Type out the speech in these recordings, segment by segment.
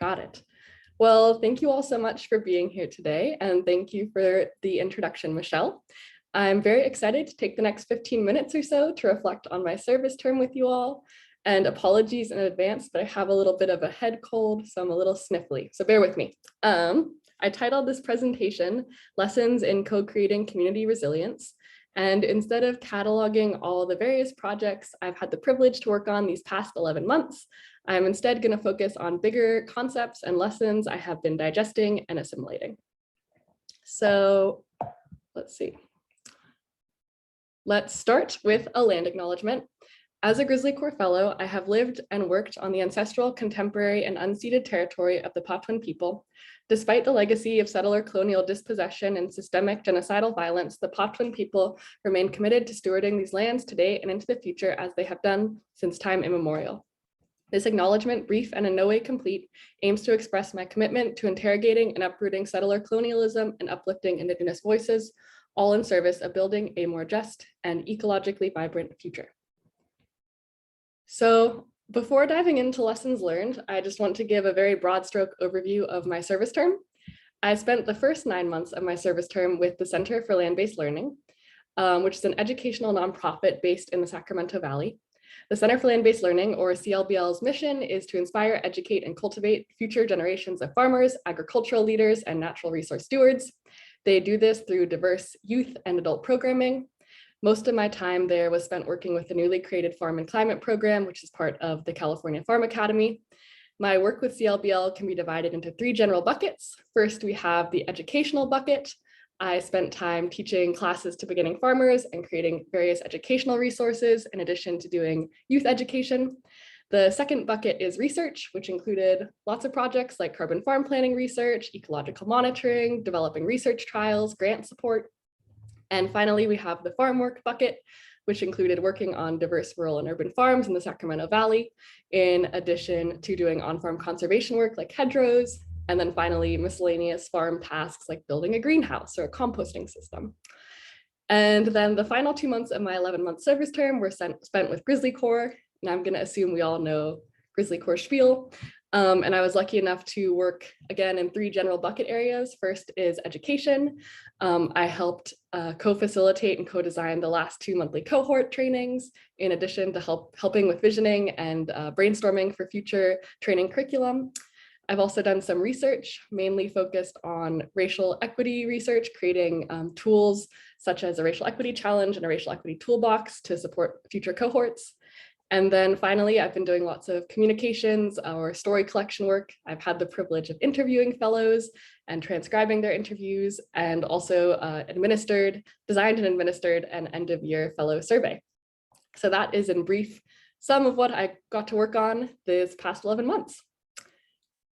Got it. Well, thank you all so much for being here today, and thank you for the introduction, Michelle. I'm very excited to take the next 15 minutes or so to reflect on my service term with you all. And apologies in advance, but I have a little bit of a head cold, so I'm a little sniffly, so bear with me. I titled this presentation, Lessons in Co-Creating Community Resilience. And instead of cataloging all the various projects I've had the privilege to work on these past 11 months, I'm instead going to focus on bigger concepts and lessons I have been digesting and assimilating. So let's see. Let's start with a land acknowledgement. As a GrizzlyCorps fellow, I have lived and worked on the ancestral, contemporary, and unceded territory of the Patwin people. Despite the legacy of settler colonial dispossession and systemic genocidal violence, the Patwin people remain committed to stewarding these lands today and into the future as they have done since time immemorial. This acknowledgement, brief and in no way complete, aims to express my commitment to interrogating and uprooting settler colonialism and uplifting Indigenous voices, all in service of building a more just and ecologically vibrant future. So before diving into lessons learned, I just want to give a very broad stroke overview of my service term. I spent the first 9 months of my service term with the Center for Land-Based Learning, which is an educational nonprofit based in the Sacramento Valley. The Center for Land-Based Learning, or CLBL's mission, is to inspire, educate, and cultivate future generations of farmers, agricultural leaders, and natural resource stewards. They do this through diverse youth and adult programming. Most of my time there was spent working with the newly created Farm and Climate program, which is part of the California Farm Academy. My work with CLBL can be divided into 3 general buckets. First, we have the educational bucket. I spent time teaching classes to beginning farmers and creating various educational resources in addition to doing youth education. The second bucket is research, which included lots of projects like carbon farm planning research, ecological monitoring, developing research trials, grant support. And finally, we have the farm work bucket, which included working on diverse rural and urban farms in the Sacramento Valley, in addition to doing on-farm conservation work like hedgerows, and then finally miscellaneous farm tasks like building a greenhouse or a composting system. And then the final 2 months of my 11-month service term were spent with GrizzlyCorps, and I'm going to assume we all know GrizzlyCorps spiel. And I was lucky enough to work again in 3 general bucket areas. First is education. I helped co-facilitate and co-design the last 2 monthly cohort trainings, in addition to helping with visioning and brainstorming for future training curriculum. I've also done some research, mainly focused on racial equity research, creating tools such as a racial equity challenge and a racial equity toolbox to support future cohorts. And then finally, I've been doing lots of communications or story collection work. I've had the privilege of interviewing fellows and transcribing their interviews, and also designed and administered an end-of-year fellow survey. So that is in brief some of what I got to work on this past 11 months.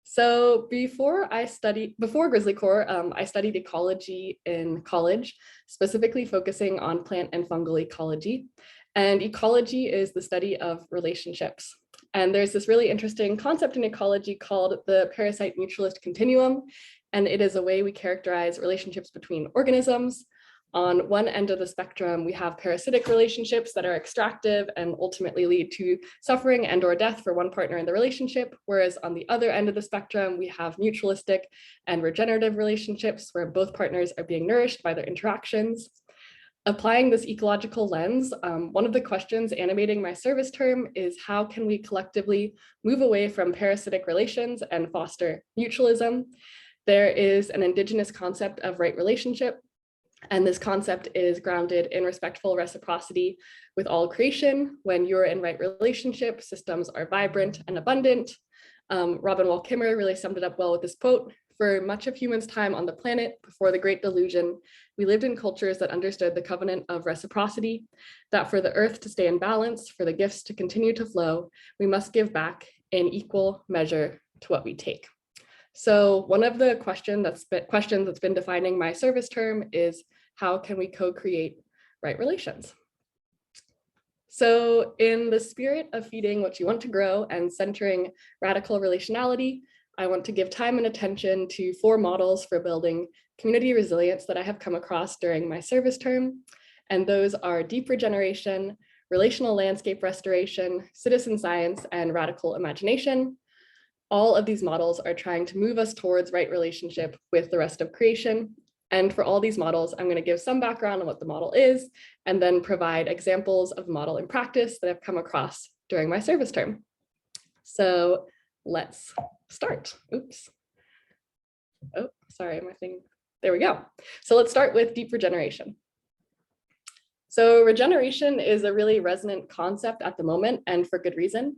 So before GrizzlyCorps, I studied ecology in college, specifically focusing on plant and fungal ecology. And ecology is the study of relationships. And there's this really interesting concept in ecology called the parasite mutualist continuum. And it is a way we characterize relationships between organisms. On one end of the spectrum, we have parasitic relationships that are extractive and ultimately lead to suffering and or death for one partner in the relationship. Whereas on the other end of the spectrum, we have mutualistic and regenerative relationships where both partners are being nourished by their interactions. Applying this ecological lens, one of the questions animating my service term is how can we collectively move away from parasitic relations and foster mutualism? There is an Indigenous concept of right relationship, and this concept is grounded in respectful reciprocity with all creation. When you're in right relationship, systems are vibrant and abundant. Robin Wall Kimmerer really summed it up well with this quote: "For much of humans' time on the planet before the Great Delusion, we lived in cultures that understood the covenant of reciprocity, that for the earth to stay in balance, for the gifts to continue to flow, we must give back in equal measure to what we take." So one of the questions that's been defining my service term is, how can we co-create right relations? So in the spirit of feeding what you want to grow and centering radical relationality, I want to give time and attention to 4 models for building community resilience that I have come across during my service term. And those are deep regeneration, relational landscape restoration, citizen science, and radical imagination. All of these models are trying to move us towards right relationship with the rest of creation. And for all these models, I'm going to give some background on what the model is, and then provide examples of the model in practice that I've come across during my service term. So let's start. Oops. Oh, sorry, my thing. There we go. So let's start with deep regeneration. So regeneration is a really resonant concept at the moment, and for good reason.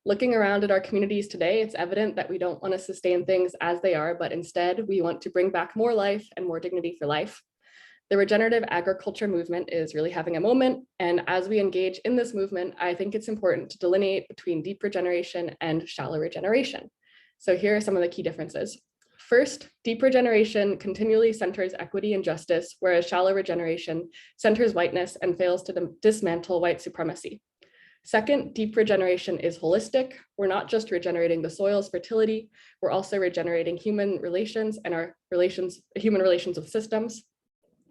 Looking around at our communities today, it's evident that we don't want to sustain things as they are, but instead we want to bring back more life and more dignity for life. The regenerative agriculture movement is really having a moment, and as we engage in this movement, I think it's important to delineate between deep regeneration and shallow regeneration. So here are some of the key differences. First, deep regeneration continually centers equity and justice, whereas shallow regeneration centers whiteness and fails to dismantle white supremacy. Second, deep regeneration is holistic. We're not just regenerating the soil's fertility, we're also regenerating human relations and our human relations with systems.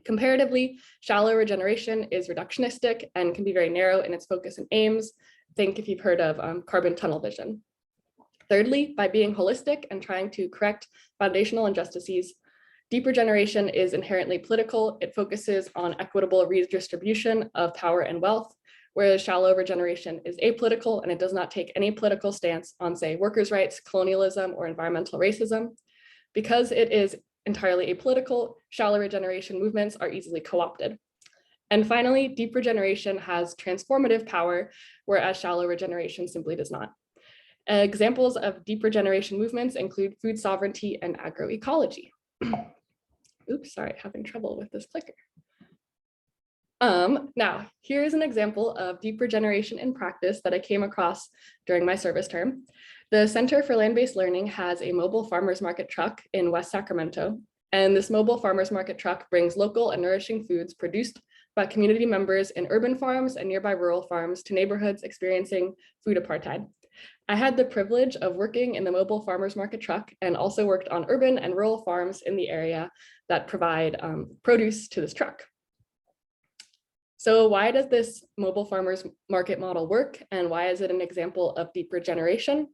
Comparatively, shallow regeneration is reductionistic and can be very narrow in its focus and aims. Think if you've heard of carbon tunnel vision. Thirdly, by being holistic and trying to correct foundational injustices, deep regeneration is inherently political. It focuses on equitable redistribution of power and wealth, whereas shallow regeneration is apolitical and it does not take any political stance on, say, workers' rights, colonialism, or environmental racism. Because it is entirely apolitical, shallow regeneration movements are easily co-opted. And finally, deep regeneration has transformative power, whereas shallow regeneration simply does not. Examples of deep regeneration movements include food sovereignty and agroecology. Oops, sorry, having trouble with this clicker. Now, here's an example of deep regeneration in practice that I came across during my service term. The Center for Land-Based Learning has a mobile farmers market truck in West Sacramento, and this mobile farmers market truck brings local and nourishing foods produced by community members in urban farms and nearby rural farms to neighborhoods experiencing food apartheid. I had the privilege of working in the mobile farmers market truck and also worked on urban and rural farms in the area that provide produce to this truck. So why does this mobile farmers market model work, and why is it an example of deep regeneration?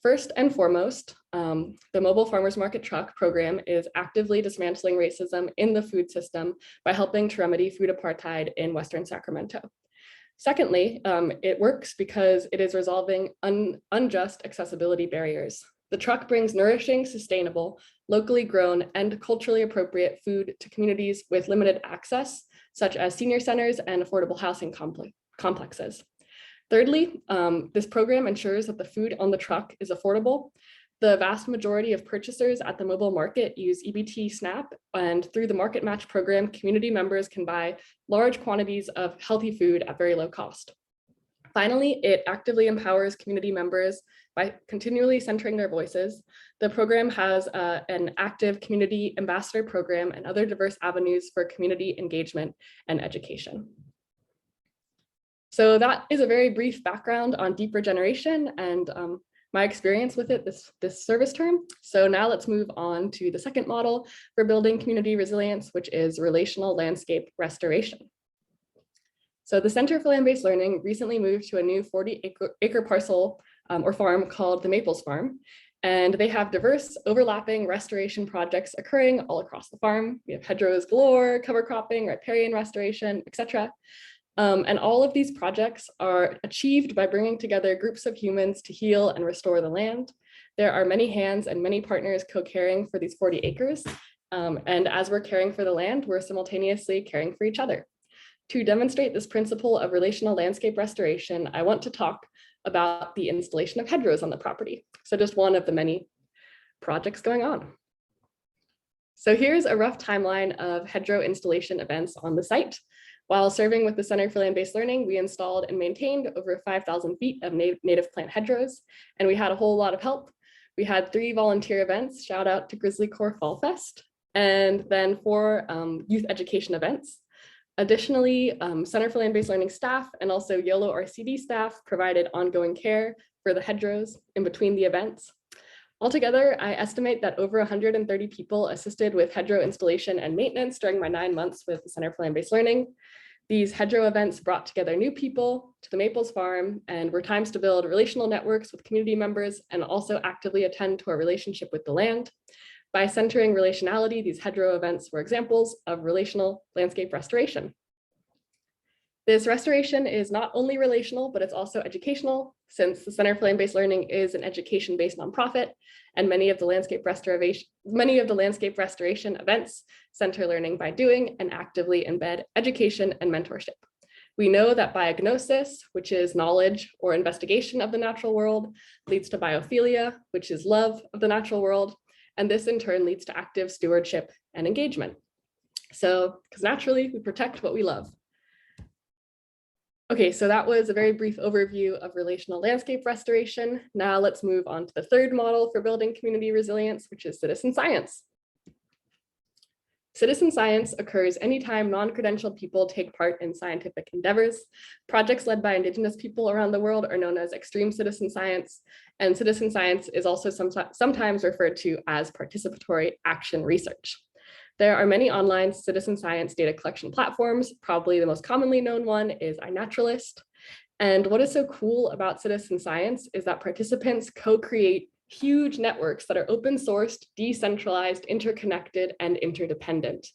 First and foremost, the mobile farmers market truck program is actively dismantling racism in the food system by helping to remedy food apartheid in Western Sacramento. Secondly, it works because it is resolving unjust accessibility barriers. The truck brings nourishing, sustainable, locally grown, and culturally appropriate food to communities with limited access, such as senior centers and affordable housing complexes. Thirdly, this program ensures that the food on the truck is affordable. The vast majority of purchasers at the mobile market use EBT SNAP, and through the Market Match program, community members can buy large quantities of healthy food at very low cost. Finally, it actively empowers community members by continually centering their voices. The program has an active community ambassador program and other diverse avenues for community engagement and education. So that is a very brief background on deep regeneration and my experience with it this service term. So now let's move on to the second model for building community resilience, which is relational landscape restoration. So the Center for Land-Based Learning recently moved to a new 40-acre parcel or farm called the Maples Farm, and they have diverse overlapping restoration projects occurring all across the farm. We have hedgerows galore, cover cropping, riparian restoration, etc. And all of these projects are achieved by bringing together groups of humans to heal and restore the land. There are many hands and many partners co-caring for these 40 acres. And as we're caring for the land, we're simultaneously caring for each other. To demonstrate this principle of relational landscape restoration, I want to talk about the installation of hedgerows on the property. So just one of the many projects going on. So here's a rough timeline of hedgerow installation events on the site. While serving with the Center for Land-Based Learning, we installed and maintained over 5,000 feet of native plant hedgerows, and we had a whole lot of help. We had 3 volunteer events, shout out to GrizzlyCorps Fall Fest, and then 4 youth education events. Additionally, Center for Land-Based Learning staff and also YOLO RCD staff provided ongoing care for the hedgerows in between the events. Altogether, I estimate that over 130 people assisted with hedgerow installation and maintenance during my 9 months with the Center for Land-Based Learning. These hedgerow events brought together new people to the Maples farm and were times to build relational networks with community members and also actively attend to our relationship with the land. By centering relationality, these hedgerow events were examples of relational landscape restoration. This restoration is not only relational, but it's also educational, since the Center for Land-Based Learning is an education-based nonprofit, and many of the landscape restoration events center learning by doing and actively embed education and mentorship. We know that biognosis, which is knowledge or investigation of the natural world, leads to biophilia, which is love of the natural world, and this in turn leads to active stewardship and engagement. So, because naturally we protect what we love. Okay, so that was a very brief overview of relational landscape restoration. Now let's move on to the third model for building community resilience, which is citizen science. Citizen science occurs anytime non-credentialed people take part in scientific endeavors. Projects led by Indigenous people around the world are known as extreme citizen science, and citizen science is also sometimes referred to as participatory action research. There are many online citizen science data collection platforms. Probably the most commonly known one is iNaturalist. And what is so cool about citizen science is that participants co-create huge networks that are open sourced, decentralized, interconnected, and interdependent.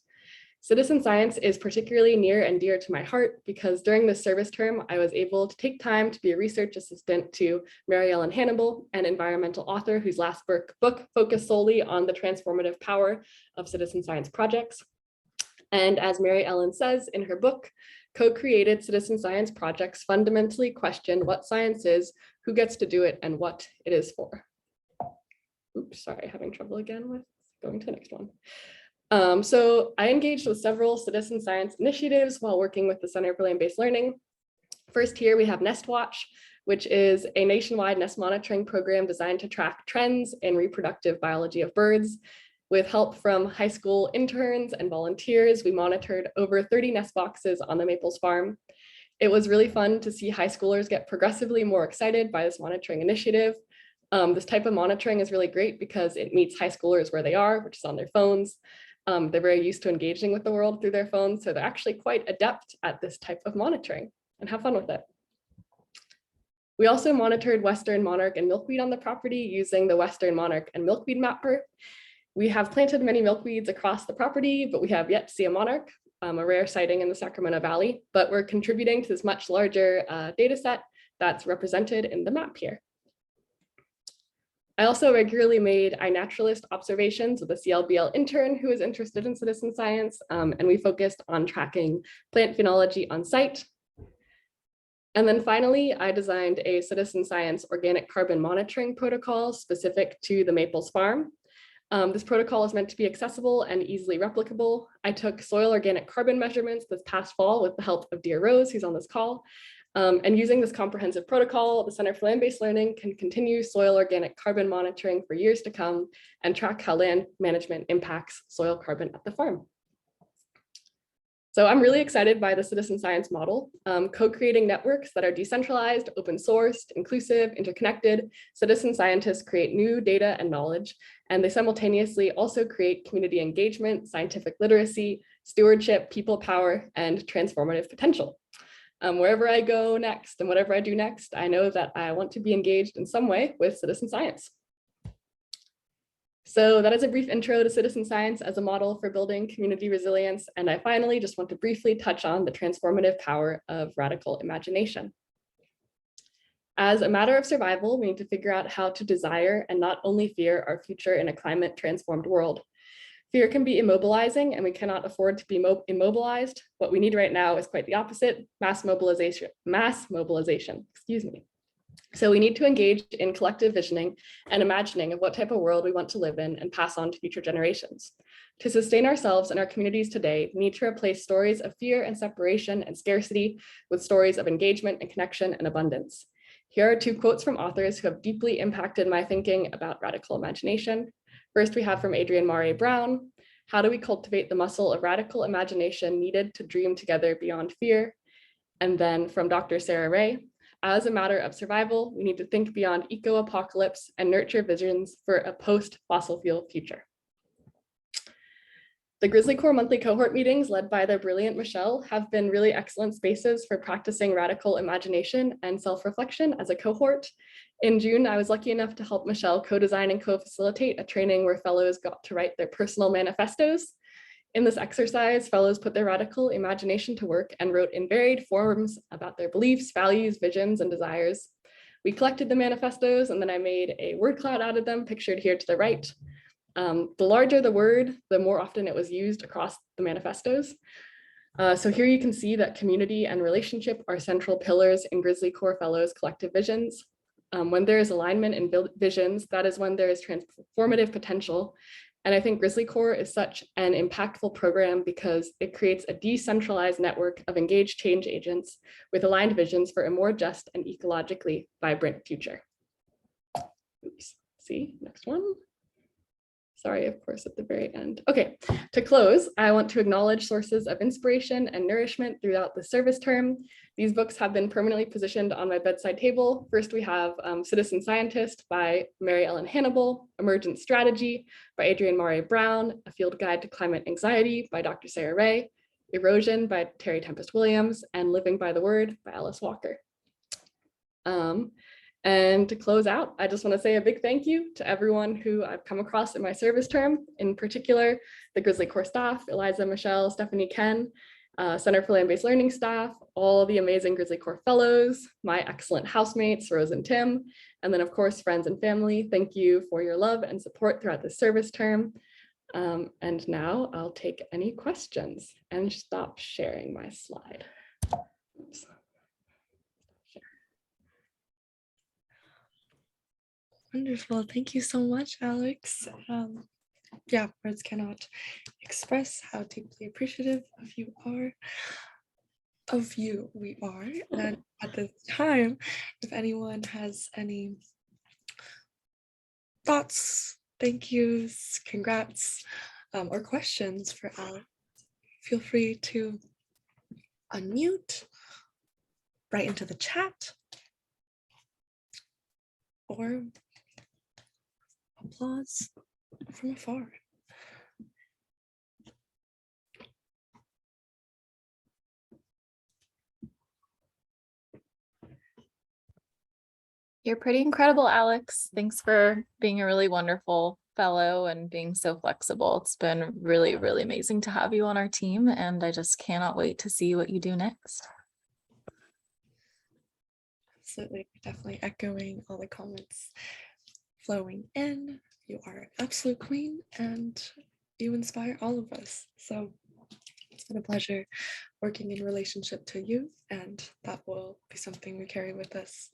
Citizen science is particularly near and dear to my heart because during this service term, I was able to take time to be a research assistant to Mary Ellen Hannibal, an environmental author whose last book focused solely on the transformative power of citizen science projects. And as Mary Ellen says in her book, co-created citizen science projects fundamentally question what science is, who gets to do it, and what it is for. Oops, sorry, having trouble again with going to the next one. So I engaged with several citizen science initiatives while working with the Center for Land-Based Learning. First here we have Nest Watch, which is a nationwide nest monitoring program designed to track trends in reproductive biology of birds. With help from high school interns and volunteers, we monitored over 30 nest boxes on the Maples farm. It was really fun to see high schoolers get progressively more excited by this monitoring initiative. This type of monitoring is really great because it meets high schoolers where they are, which is on their phones. They're very used to engaging with the world through their phones, so they're actually quite adept at this type of monitoring and have fun with it. We also monitored Western Monarch and Milkweed on the property using the Western Monarch and Milkweed mapper. We have planted many milkweeds across the property, but we have yet to see a monarch, a rare sighting in the Sacramento Valley, but we're contributing to this much larger data set that's represented in the map here. I also regularly made iNaturalist observations with a CLBL intern who is interested in citizen science, and we focused on tracking plant phenology on site. And then finally, I designed a citizen science organic carbon monitoring protocol specific to the Maples farm. This protocol is meant to be accessible and easily replicable. I took soil organic carbon measurements this past fall with the help of Dear Rose, who's on this call. And using this comprehensive protocol, the Center for Land-Based Learning can continue soil organic carbon monitoring for years to come and track how land management impacts soil carbon at the farm. So I'm really excited by the citizen science model. Co-creating networks that are decentralized, open sourced, inclusive, interconnected, citizen scientists create new data and knowledge, and they simultaneously also create community engagement, scientific literacy, stewardship, people power, and transformative potential. Wherever I go next and whatever I do next, I know that I want to be engaged in some way with citizen science. So that is a brief intro to citizen science as a model for building community resilience. And I finally just want to briefly touch on the transformative power of radical imagination. As a matter of survival, we need to figure out how to desire and not only fear our future in a climate transformed world. Fear can be immobilizing and we cannot afford to be immobilized. What we need right now is quite the opposite, mass mobilization, excuse me. So we need to engage in collective visioning and imagining of what type of world we want to live in and pass on to future generations. To sustain ourselves and our communities today, we need to replace stories of fear and separation and scarcity with stories of engagement and connection and abundance. Here are two quotes from authors who have deeply impacted my thinking about radical imagination. First, we have from Adrienne Maree Brown, how do we cultivate the muscle of radical imagination needed to dream together beyond fear? And then from Dr. Sarah Ray, as a matter of survival, we need to think beyond eco-apocalypse and nurture visions for a post-fossil fuel future. The GrizzlyCorps monthly cohort meetings led by the brilliant Michelle have been really excellent spaces for practicing radical imagination and self-reflection as a cohort. In June, I was lucky enough to help Michelle co-design and co-facilitate a training where fellows got to write their personal manifestos. In this exercise, fellows put their radical imagination to work and wrote in varied forms about their beliefs, values, visions, and desires. We collected the manifestos, and then I made a word cloud out of them, pictured here to the right. The larger the word, the more often it was used across the manifestos. So here you can see that community and relationship are central pillars in GrizzlyCorps Fellows' collective visions. When there is alignment in visions, that is when there is transformative potential. And I think GrizzlyCorps is such an impactful program because it creates a decentralized network of engaged change agents with aligned visions for a more just and ecologically vibrant future. Oops, see, next one. Sorry, of course, at the very end. Okay, to close, I want to acknowledge sources of inspiration and nourishment throughout the service term. These books have been permanently positioned on my bedside table. First, we have Citizen Scientist by Mary Ellen Hannibal, Emergent Strategy by Adrienne Maré Brown, A Field Guide to Climate Anxiety by Dr. Sarah Ray, Erosion by Terry Tempest Williams, and Living by the Word by Alice Walker. And to close out, I just want to say a big thank you to everyone who I've come across in my service term, in particular, the GrizzlyCorps staff, Eliza, Michelle, Stephanie, Ken, Center for Land-Based Learning staff, all the amazing GrizzlyCorps fellows, my excellent housemates, Rose and Tim, and then of course, friends and family. Thank you for your love and support throughout the service term. And now I'll take any questions and stop sharing my slide. Oops. Wonderful. Thank you so much, Alex. Yeah, words cannot express how deeply appreciative we are. And at this time, if anyone has any thoughts, thank yous, congrats, or questions for Alex, feel free to unmute, write into the chat, or applause from afar. You're pretty incredible, Alex. Thanks for being a really wonderful fellow and being so flexible. It's been really, really amazing to have you on our team, and I just cannot wait to see what you do next. Absolutely, definitely echoing all the comments flowing in. You are an absolute queen and you inspire all of us. So it's been a pleasure working in relationship to you, and that will be something we carry with us